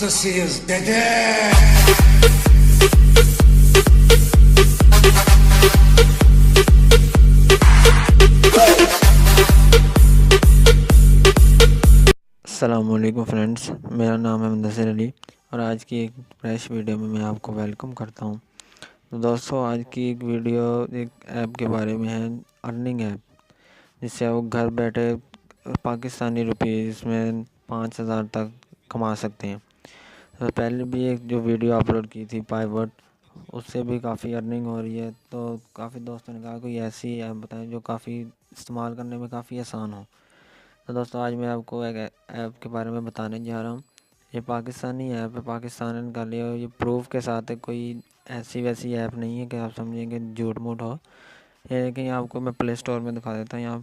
Hastasıyız dede. अस्सलामुअलैकुम friends, मेरा नाम है मुदस्सिर अली और आज की एक फ्रेश वीडियो में मैं आपको वेलकम करता हूं। तो दोस्तों, आज की एक वीडियो एक ऐप के बारे में है, अर्निंग ऐप, जिससे आप घर बैठे पाकिस्तानी रुपीज़ में 5,000 तक कमा सकते हैं। तो पहले भी एक जो वीडियो अपलोड की थी पाइवट, उससे भी काफ़ी अर्निंग हो रही है। तो काफ़ी दोस्तों ने कहा कोई ऐसी ऐप बताएं जो काफ़ी इस्तेमाल करने में काफ़ी आसान हो। तो दोस्तों, आज मैं आपको एक ऐप के बारे में बताने जा रहा हूँ। ये पाकिस्तानी ऐप है, पाकिस्तान का लिया, ये प्रूफ के साथ है, कोई ऐसी वैसी ऐप नहीं है कि आप समझेंगे झूठ मूठ हो। ये लेकिन आपको मैं प्ले स्टोर में दिखा देता हूँ, यहाँ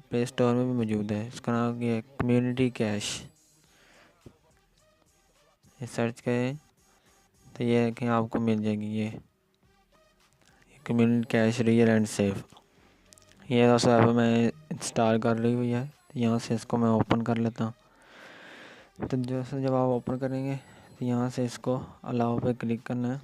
प्ले स्टोर में भी मौजूद है। इसका नाम ये कम्युनिटी कैश, ये सर्च करें तो ये कि आपको मिल जाएगी ये community cash real and safe. ये दोस्तों ऐप मैं इंस्टॉल कर ली हुई है। यहाँ से इसको मैं ओपन कर लेता हूँ। तो जब आप ओपन करेंगे तो यहाँ से इसको अलाउ पे क्लिक करना है।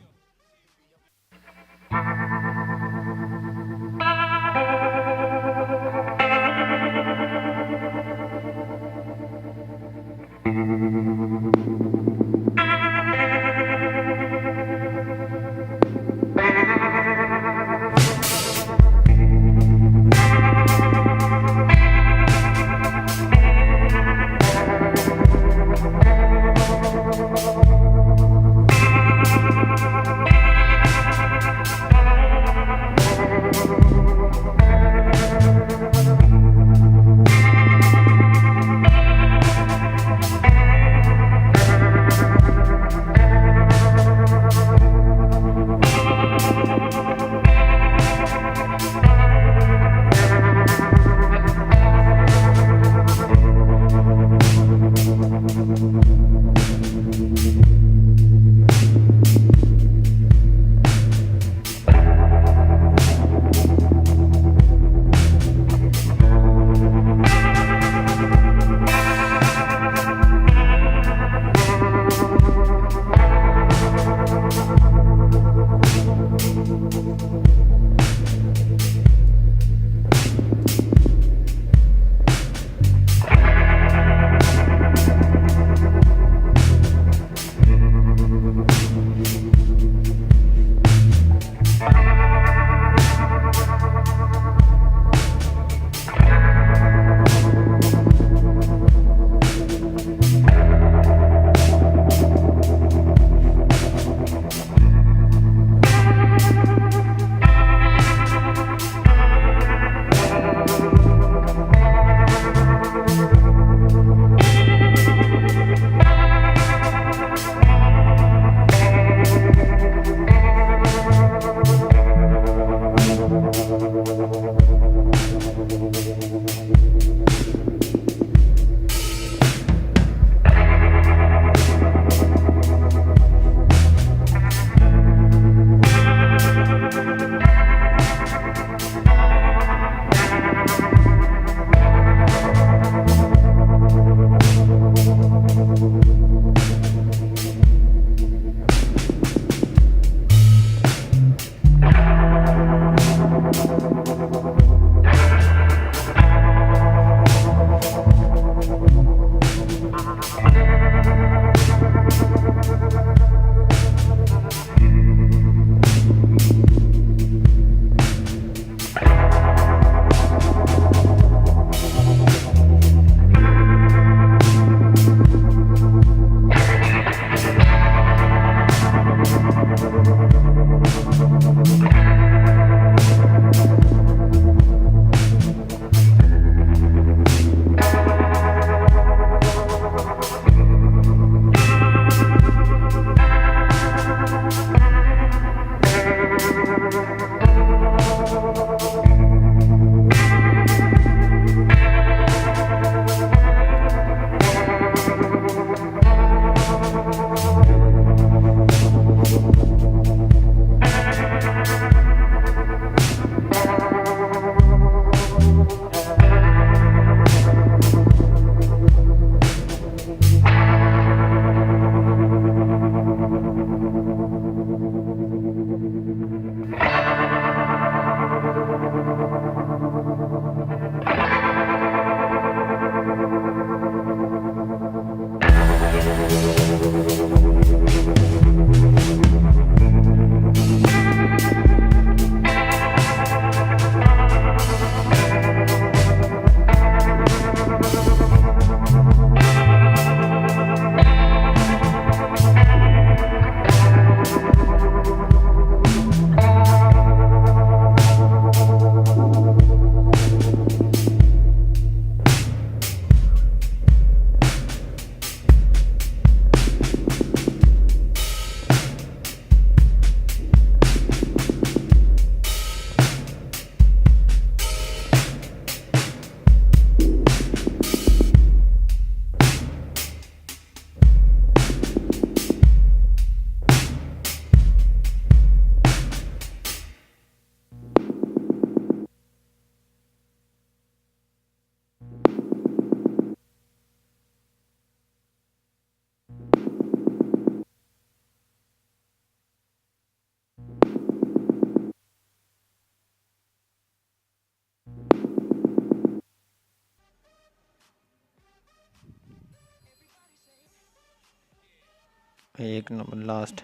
एक नंबर लास्ट,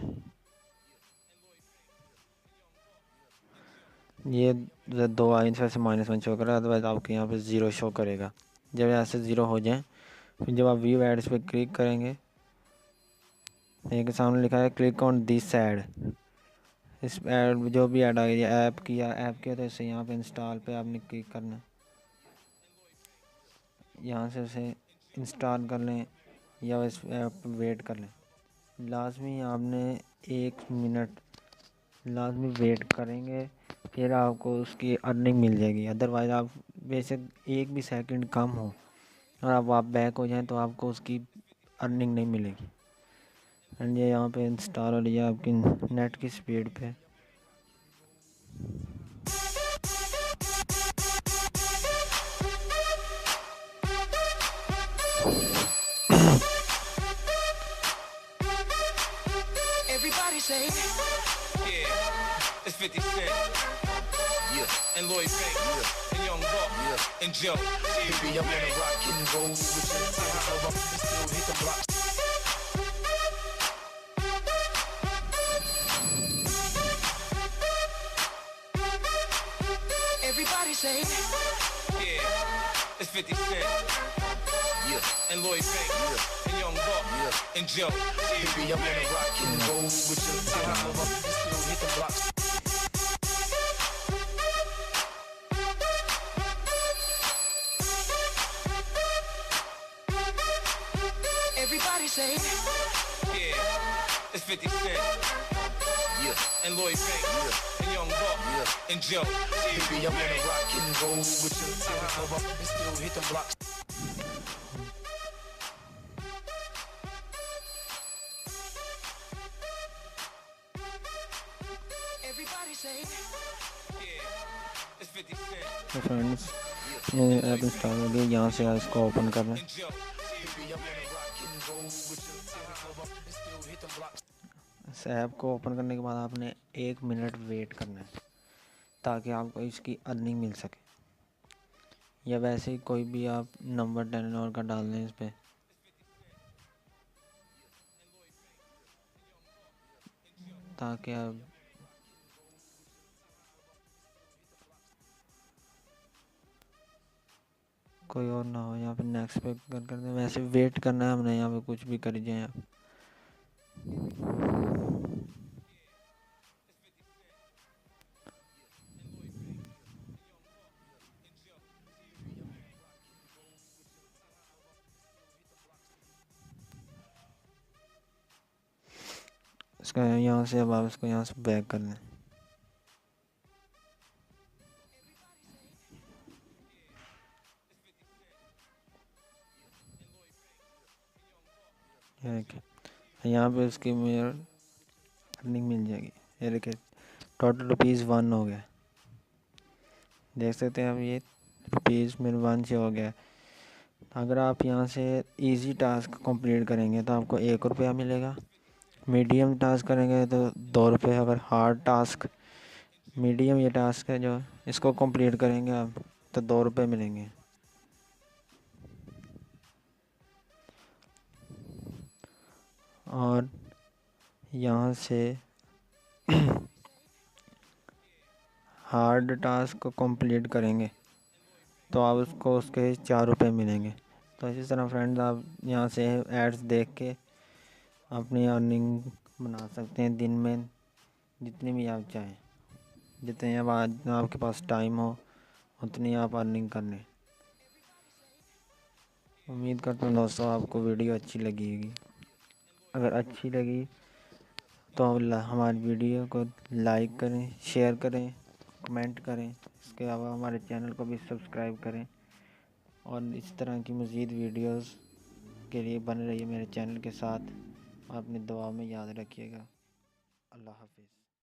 ये जब 2 आए वैसे -1 शो करेगा, अदरवाइज आपके यहाँ पे 0 शो करेगा। जब ऐसे 0 हो जाए फिर जब आप व्यू एड्स पे क्लिक करेंगे, एक सामने लिखा है क्लिक ऑन दिस ऐड। इस ऐड जो भी ऐड आ गई ऐप की या ऐप की, तो इसे यहाँ पे इंस्टॉल पे आपने क्लिक करना है। यहाँ से उसे इंस्टॉल कर लें या इस ऐप पे वेट कर लें। लाजमी आपने 1 मिनट लाजमी वेट करेंगे, फिर आपको उसकी अर्निंग मिल जाएगी। अदरवाइज़ आप बेशक 1 भी सेकंड कम हो और अब आप बैक हो जाएं तो आपको उसकी अर्निंग नहीं मिलेगी। एंड ये यहाँ पे इंस्टॉल हो रही है आपकी नेट की स्पीड पे। Everybody say, yeah, it's 50 Cent, yeah, and Lloyd Banks, yeah, and Young Buck, yeah, and Joe. Baby, I wanna rock and roll with you. I up and still hit the block. Everybody say, yeah, it's 50 Cent, yeah, and Lloyd Banks, yeah, and Young Buck, yeah, and Joe. Baby, I wanna rock and roll with you. I up and still hit the block. Everybody say, yeah, it's 50 Cent, yeah, and Lloyd Banks, yeah, and Young Buck, yeah, and Joe. Baby, I wanna rock and roll with you. I up and still hit the block. Everybody say, yeah, it's 50 Cent. तो friends, ये app install हो गई। यहाँ से इसको open करना है। इस ऐप को ओपन करने के बाद आपने 1 मिनट वेट करना है ताकि आपको इसकी अर्निंग मिल सके। या वैसे ही कोई भी आप नंबर टेलीनॉर का डाल दें इस पर, ताकि आप कोई और ना हो। यहाँ पे नेक्स्ट पे कर दें। वैसे वेट करना है हमने, यहाँ पे कुछ भी कर जाए आप। इसका यहाँ से अब आप इसको यहाँ से बैक कर लें। यहाँ पे उसकी मेरे अर्निंग मिल जाएगी। ये देखिए टोटल ₹1 हो गया। देख सकते हैं अब ये मेरे 1 से हो गया। अगर आप यहाँ से इजी टास्क कंप्लीट करेंगे तो आपको ₹1 मिलेगा। मीडियम टास्क करेंगे तो ₹2। अगर हार्ड टास्क, मीडियम ये टास्क है जो इसको कंप्लीट करेंगे आप तो ₹2 मिलेंगे। और यहाँ से हार्ड टास्क को कंप्लीट करेंगे तो आप उसको उसके 4 रुपये मिलेंगे। तो इसी तरह फ्रेंड्स आप यहाँ से एड्स देख के अपनी अर्निंग बना सकते हैं दिन में जितनी भी आप चाहें, जितने अब आज आपके पास टाइम हो उतनी आप अर्निंग कर लें। उम्मीद करता हूँ दोस्तों आपको वीडियो अच्छी लगी होगी। अगर अच्छी लगी तो हमारी वीडियो को लाइक करें, शेयर करें, कमेंट करें। इसके अलावा हमारे चैनल को भी सब्सक्राइब करें और इस तरह की मज़ीद वीडियोस के लिए बने रहिए मेरे चैनल के साथ। अपनी दुआ में याद रखिएगा। अल्लाह हाफिज़।